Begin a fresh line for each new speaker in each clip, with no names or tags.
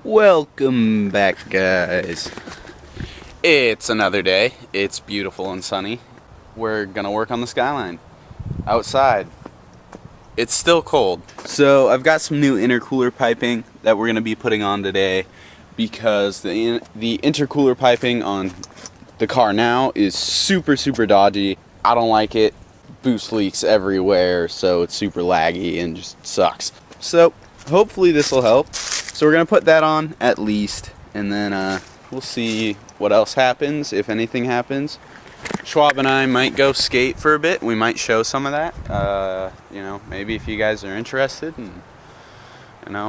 Welcome back, guys. It's another day. It's beautiful and sunny. We're gonna work on the Skyline outside. It's still cold. So I've got some new intercooler piping that we're gonna be putting on today because the intercooler piping on the car now is super dodgy. I don't like it. Boost leaks everywhere, so it's super laggy and just sucks. So hopefully this will help. So we're gonna put that on at least, and then we'll see what else happens, if anything happens. Schwab and I might go skate for a bit. We might show some of that. You know, maybe if you guys are interested and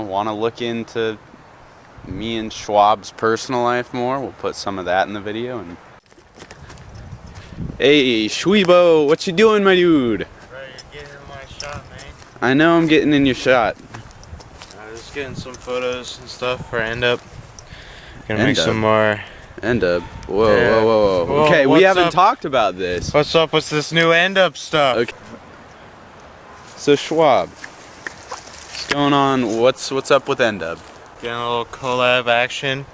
want to look into me and Schwab's personal life more, we'll put some of that in the video. And hey, Schwebo, what you doing, my dude?
Right, you're getting in my shot, man.
I know I'm getting in your shot.
Just getting some photos and stuff for Endub. Gonna make some more.
Endub. Whoa. Okay, we haven't talked about this.
What's up with this new Endub stuff?
Okay. So Schwab, what's going on? What's up with Endub?
Getting a little collab action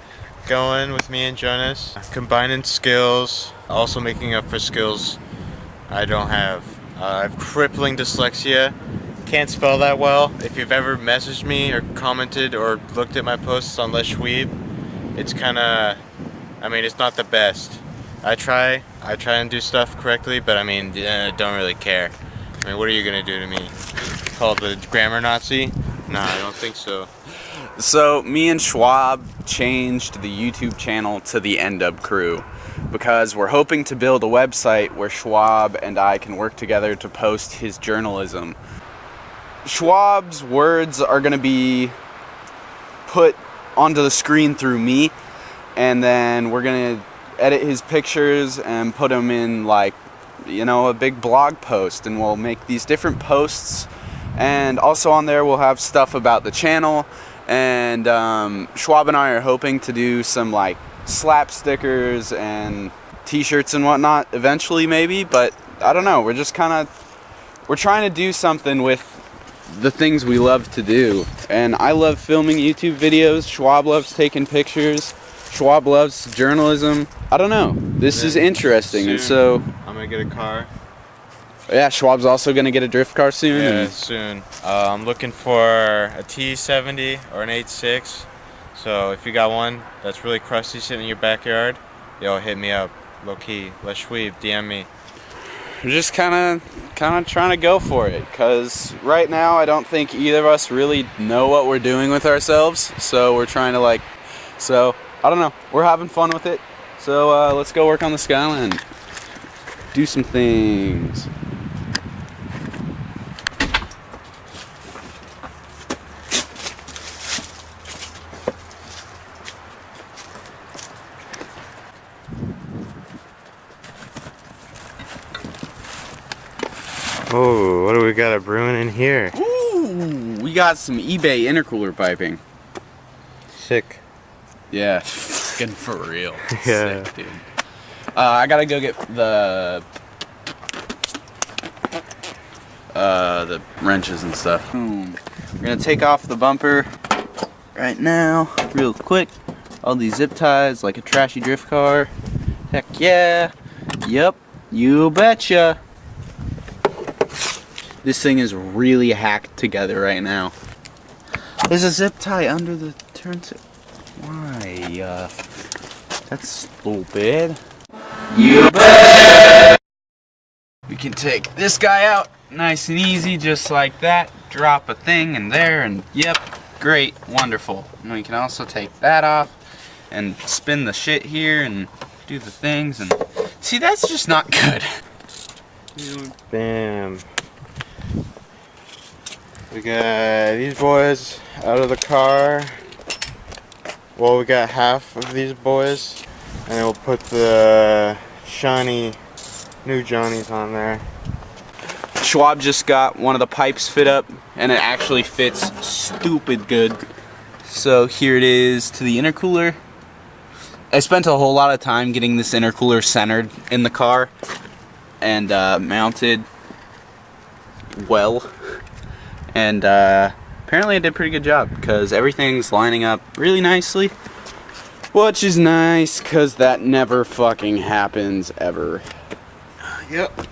going with me and Jonas. Combining skills, also making up for skills I don't have. I have crippling dyslexia. Can't spell that well. If you've ever messaged me or commented or looked at my posts on Schwab, it's kinda, it's not the best. I try and do stuff correctly, but don't really care. What are you gonna do to me? Call the grammar Nazi? Nah, I don't think so.
So me and Schwab changed the YouTube channel to the Endub Crew because we're hoping to build a website where Schwab and I can work together to post his journalism. Schwab's words are going to be put onto the screen through me, and then we're going to edit his pictures and put them in a big blog post, and we'll make these different posts, and also on there we'll have stuff about the channel, and Schwab and I are hoping to do some slap stickers and t-shirts and whatnot eventually, maybe, but I don't know, we're trying to do something with the things we love to do. And I love filming YouTube videos. Schwab loves taking pictures. Schwab loves journalism. I don't know. This is interesting.
Soon,
and so
I'm gonna get a car.
Yeah, Schwab's also gonna get a drift car soon.
Yeah, soon. I'm looking for a T70 or an 8.6. So if you got one that's really crusty sitting in your backyard, hit me up. Low key. Schwab, DM me.
We're just kind of trying to go for it, because right now I don't think either of us really know what we're doing with ourselves, so we're trying to so I don't know, we're having fun with it, so let's go work on the Skyline, do some things.
Oh, what do we got brewing in here?
Ooh, we got some eBay intercooler piping.
Sick.
Yeah, fucking for real.
Yeah.
Sick, dude. I gotta go get the wrenches and stuff. Boom. We're gonna take off the bumper right now, real quick. All these zip ties like a trashy drift car. Heck yeah. Yep, you betcha. This thing is really hacked together right now. There's a zip tie under the turntable. Why? That's stupid. You bet! We can take this guy out nice and easy, just like that. Drop a thing in there, and yep, great, wonderful. And we can also take that off and spin the shit here and do the things. And see, that's just not good.
Bam. We got these boys out of the car. Well, we got half of these boys, and then we'll put the shiny new Johnnies on there.
Schwab just got one of the pipes fit up, and it actually fits stupid good. So here it is to the intercooler. I spent a whole lot of time getting this intercooler centered in the car and mounted well. And apparently I did a pretty good job because everything's lining up really nicely. Which is nice because that never fucking happens ever. Yep.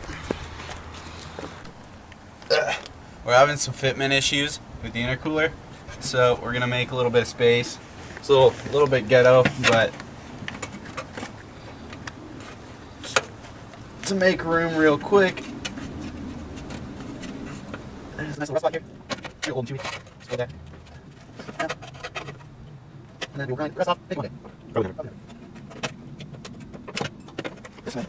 We're having some fitment issues with the intercooler, so we're gonna make a little bit of space. It's a little bit ghetto, but to make room real quick. There's a nice little spot here. Here, hold chewy. Let's go there. And then we'll grind the rest off. Take one day. Go there. This way.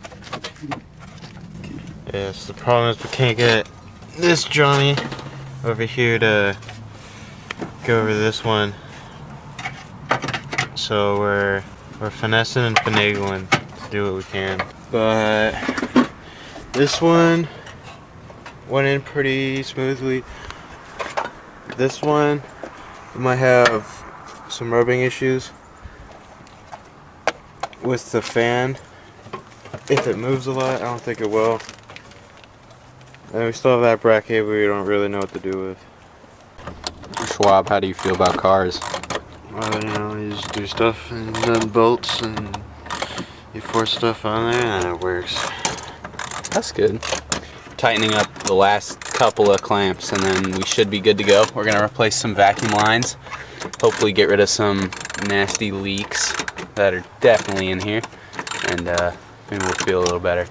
Yes, the problem is we can't get this Johnny over here to go over this one. So we're finessing and finagling to do what we can. But this one went in pretty smoothly. This one we might have some rubbing issues with the fan. If it moves a lot, I don't think it will. And we still have that bracket we don't really know what to do with.
Schwab, how do you feel about cars?
Well, you know, you just do stuff and then bolts and you force stuff on there and it works.
That's good. Tightening up the last couple of clamps and then we should be good to go. We're gonna replace some vacuum lines. Hopefully get rid of some nasty leaks that are definitely in here. And maybe we'll feel a little better.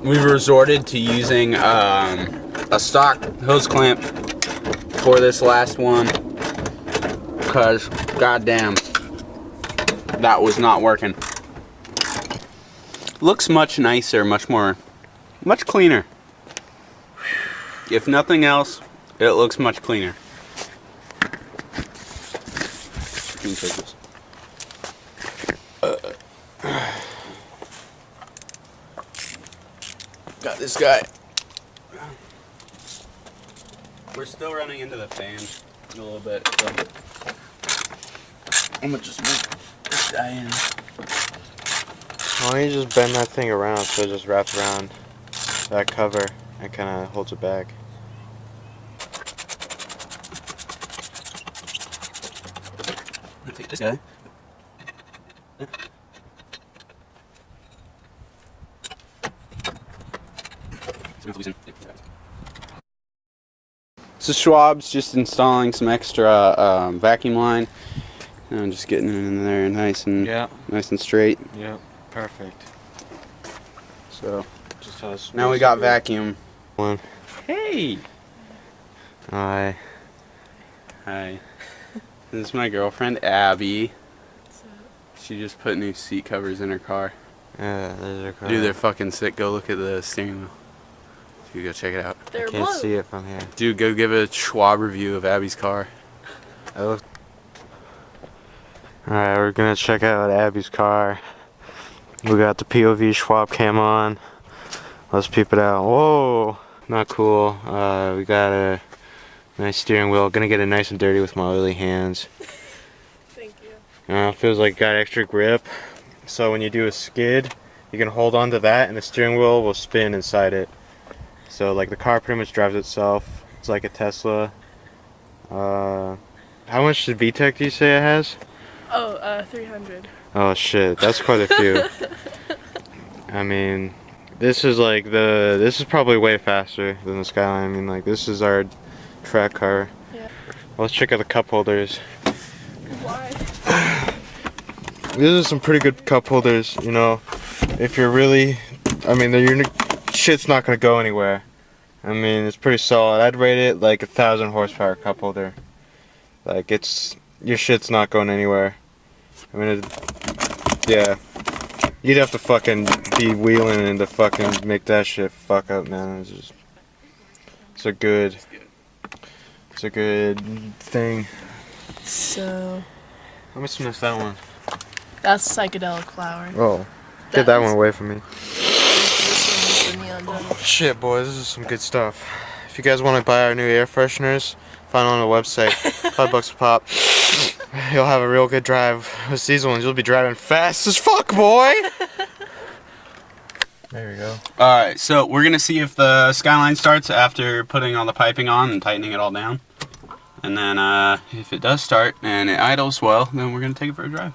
We've resorted to using a stock hose clamp for this last one because goddamn that was not working. Looks much nicer, much cleaner. If nothing else, it looks much cleaner. Can you take this? Got this guy. We're still running into the fan a little bit, so I'm gonna just move this guy in.
Why don't you just bend that thing around so it just wraps around that cover and kind of holds it back.
I'm gonna take this guy. So Schwab's just installing some extra vacuum line. And I'm just getting it in there nice and straight.
Yep, perfect.
So
Just
now we got vacuum.
One.
Hey!
Hi.
Hi. This is my girlfriend, Abby. She just put new seat covers in her car.
Yeah, there's her car.
Dude, they're fucking sick. Go look at the steering wheel. You go check it out.
I can't see it from here.
Dude, go give a Schwab review of Abby's car.
Alright, we're gonna check out Abby's car. We got the POV Schwab cam on. Let's peep it out. Whoa! Not cool. We got a nice steering wheel. Gonna get it nice and dirty with my oily hands.
Thank you.
Feels like got extra grip. So when you do a skid, you can hold on to that and the steering wheel will spin inside it. So like the car pretty much drives itself. It's like a Tesla. How much did VTEC do you say it has?
Oh, 300.
Oh shit, that's quite a few. I mean, this is probably way faster than the Skyline. I mean, like this is our track car.
Yeah.
Let's check out the cup holders.
Why?
These are some pretty good cup holders, you know. If you're really, I mean, your shit's not gonna go anywhere. I mean, it's pretty solid. I'd rate it like 1,000 horsepower cup holder. Like your shit's not going anywhere. I mean, yeah. You'd have to fucking be wheeling and to fucking make that shit fuck up, man. It's a good thing.
So,
How much is that one?
that's psychedelic flower.
Oh, get that one away from me.
This one is the neon donut.
Shit, boys, this is some good stuff. If you guys want to buy our new air fresheners, find them on the website. $5 a pop. You'll have a real good drive. With these ones, you'll be driving fast as fuck, boy! There we go.
Alright, so we're gonna see if the Skyline starts after putting all the piping on and tightening it all down. And then if it does start and it idles well, then we're gonna take it for a drive.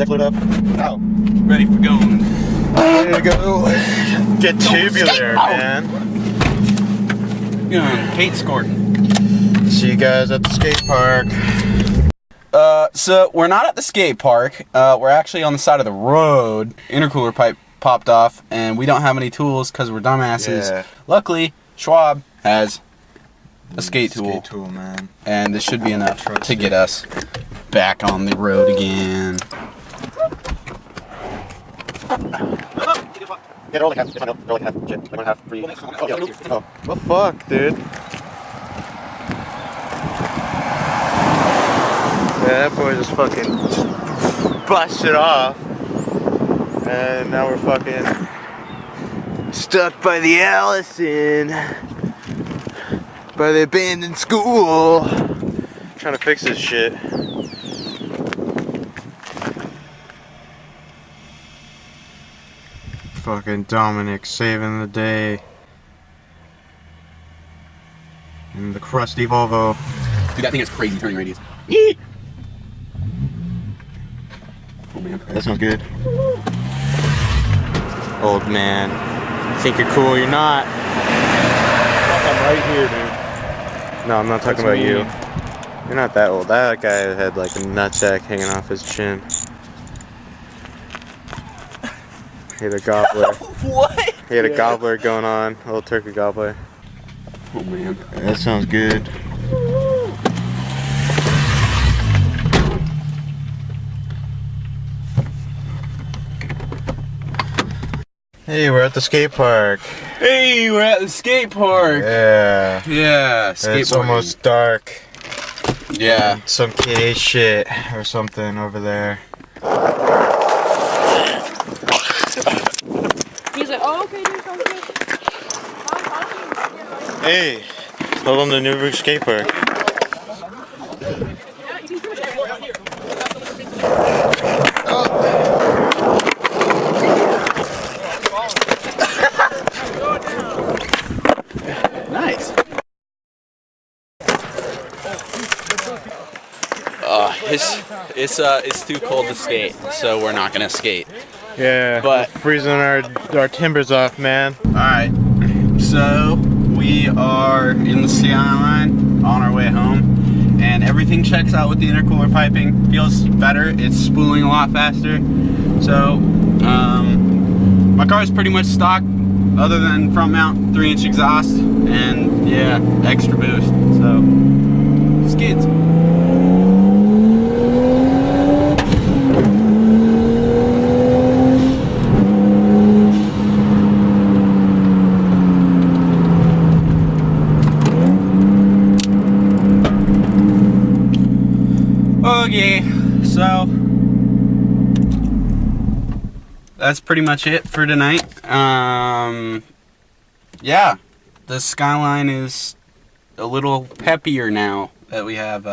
Up. Oh.
Ready for going.
Ready to go. Get tubular, man.
Kate scored.
See you guys at the skate park.
So we're not at the skate park. We're actually on the side of the road. Intercooler pipe popped off, and we don't have any tools because we're dumbasses.
Yeah.
Luckily, Schwab has a skate tool.
Skate tool, man.
And this should be enough to get us back on the road again.
Get all like half. They're like half. Shit. I'm gonna have free. Oh, what the fuck, dude? Yeah, that boy just fucking busted off. And now we're fucking stuck by the Allison. By the abandoned school. Trying to fix this shit. Fucking Dominic saving the day. In the crusty Volvo.
Dude, that thing has crazy turning radius. Oh man.
That sounds good. Old man. You think you're cool, you're not.
I'm right here, dude.
No, I'm not talking about you. You're not that old. That guy had like a nutsack hanging off his chin. He had a gobbler.
What?
He had a gobbler going on. A little turkey gobbler.
Oh man.
That sounds good. Hey, we're at the skate park.
Hey, we're at the skate park.
Yeah.
Yeah, skateboarding.
It's almost dark.
Yeah.
Some KA shit or something over there.
He's like, oh, okay, dude, sounds good.
Hey, hold on to Newburgh skate park.
Nice. It's too cold to skate, so we're not gonna skate.
Yeah,
But-
we're freezing our timbers off, man.
Alright, so we are in the Skyline on our way home, and everything checks out with the intercooler piping. Feels better, it's spooling a lot faster. So, my car is pretty much stock, other than front mount 3-inch exhaust, and yeah, extra boost. So, skids. Okay, so that's pretty much it for tonight. Yeah, the Skyline is a little peppier now that we have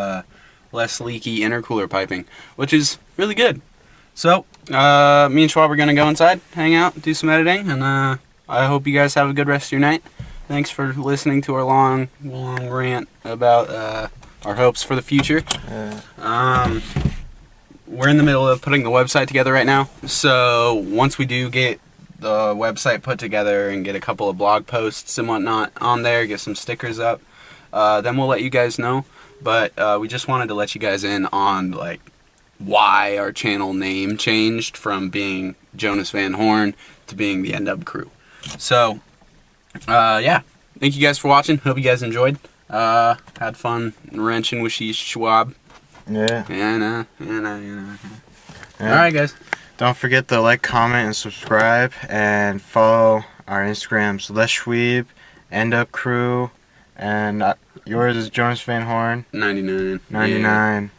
less leaky intercooler piping, which is really good. So, me and Schwab are gonna go inside, hang out, do some editing, and I hope you guys have a good rest of your night. Thanks for listening to our long rant about our hopes for the future. We're in the middle of putting the website together right now, so once we do get the website put together and get a couple of blog posts and whatnot on there, get some stickers up, then we'll let you guys know. But we just wanted to let you guys in on like why our channel name changed from being Jonas Van Horn to being the Endub Crew. So yeah, thank you guys for watching. Hope you guys enjoyed. Had fun wrenching with Schwab.
Yeah.
Alright guys.
Don't forget to like, comment, and subscribe, and follow Our Instagram's Les Schwab, Endub Crew, and yours is Jonas Van Horn.
99.
99.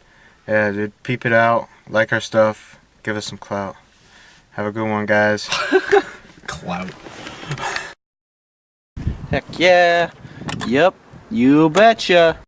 Yeah, dude, peep it out. Like our stuff. Give us some clout. Have a good one, guys.
Clout. Heck yeah. Yep. You betcha.